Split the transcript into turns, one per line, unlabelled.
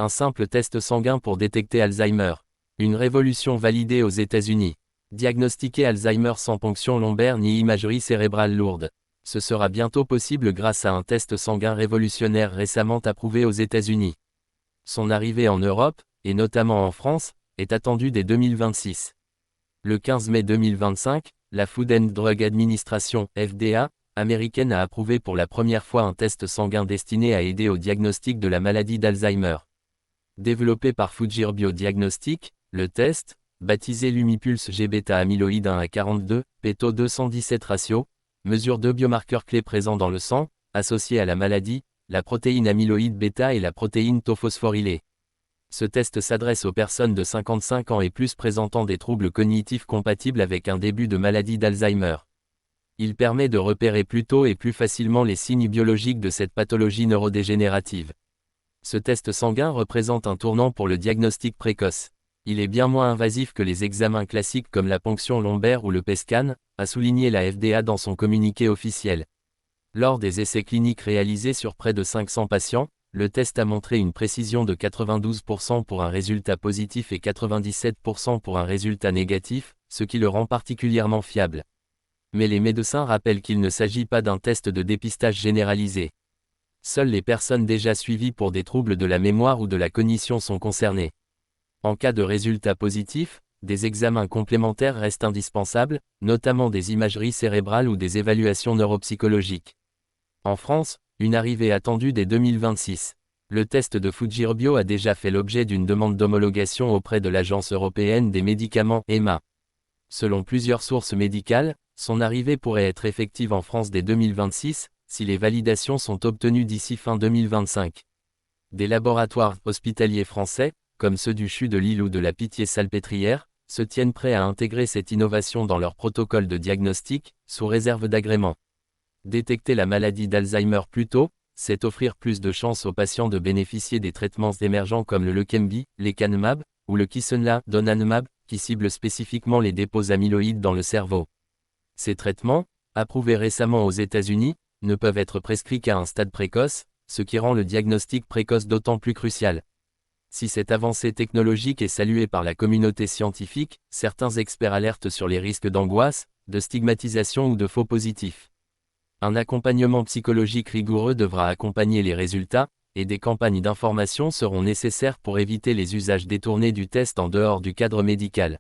Un simple test sanguin pour détecter Alzheimer. Une révolution validée aux États-Unis. Diagnostiquer Alzheimer sans ponction lombaire ni imagerie cérébrale lourde. Ce sera bientôt possible grâce à un test sanguin révolutionnaire récemment approuvé aux États-Unis. Son arrivée en Europe, et notamment en France, est attendue dès 2026. Le 15 mai 2025, la Food and Drug Administration, FDA, américaine a approuvé pour la première fois un test sanguin destiné à aider au diagnostic de la maladie d'Alzheimer. Développé par Fujifilm Biodiagnostic, le test, baptisé Lumipulse G-bêta amyloïde 1 à 42, PETO 217 ratio, mesure deux biomarqueurs clés présents dans le sang, associés à la maladie, la protéine amyloïde bêta et la protéine tau phosphorylée. Ce test s'adresse aux personnes de 55 ans et plus présentant des troubles cognitifs compatibles avec un début de maladie d'Alzheimer. Il permet de repérer plus tôt et plus facilement les signes biologiques de cette pathologie neurodégénérative. Ce test sanguin représente un tournant pour le diagnostic précoce. Il est bien moins invasif que les examens classiques comme la ponction lombaire ou le PET-scan, a souligné la FDA dans son communiqué officiel. Lors des essais cliniques réalisés sur près de 500 patients, le test a montré une précision de 92% pour un résultat positif et 97% pour un résultat négatif, ce qui le rend particulièrement fiable. Mais les médecins rappellent qu'il ne s'agit pas d'un test de dépistage généralisé. Seules les personnes déjà suivies pour des troubles de la mémoire ou de la cognition sont concernées. En cas de résultat positif, des examens complémentaires restent indispensables, notamment des imageries cérébrales ou des évaluations neuropsychologiques. En France, une arrivée attendue dès 2026. Le test de Fujifilm a déjà fait l'objet d'une demande d'homologation auprès de l'Agence européenne des médicaments EMA. Selon plusieurs sources médicales, son arrivée pourrait être effective en France dès 2026, si les validations sont obtenues d'ici fin 2025. Des laboratoires hospitaliers français, comme ceux du CHU de Lille ou de la Pitié-Salpêtrière, se tiennent prêts à intégrer cette innovation dans leur protocole de diagnostic, sous réserve d'agrément. Détecter la maladie d'Alzheimer plus tôt, c'est offrir plus de chances aux patients de bénéficier des traitements émergents comme le Leqembi, lecanemab, ou le Kisunla, donanemab, qui ciblent spécifiquement les dépôts amyloïdes dans le cerveau. Ces traitements, approuvés récemment aux États-Unis, ne peuvent être prescrits qu'à un stade précoce, ce qui rend le diagnostic précoce d'autant plus crucial. Si cette avancée technologique est saluée par la communauté scientifique, certains experts alertent sur les risques d'angoisse, de stigmatisation ou de faux positifs. Un accompagnement psychologique rigoureux devra accompagner les résultats, et des campagnes d'information seront nécessaires pour éviter les usages détournés du test en dehors du cadre médical.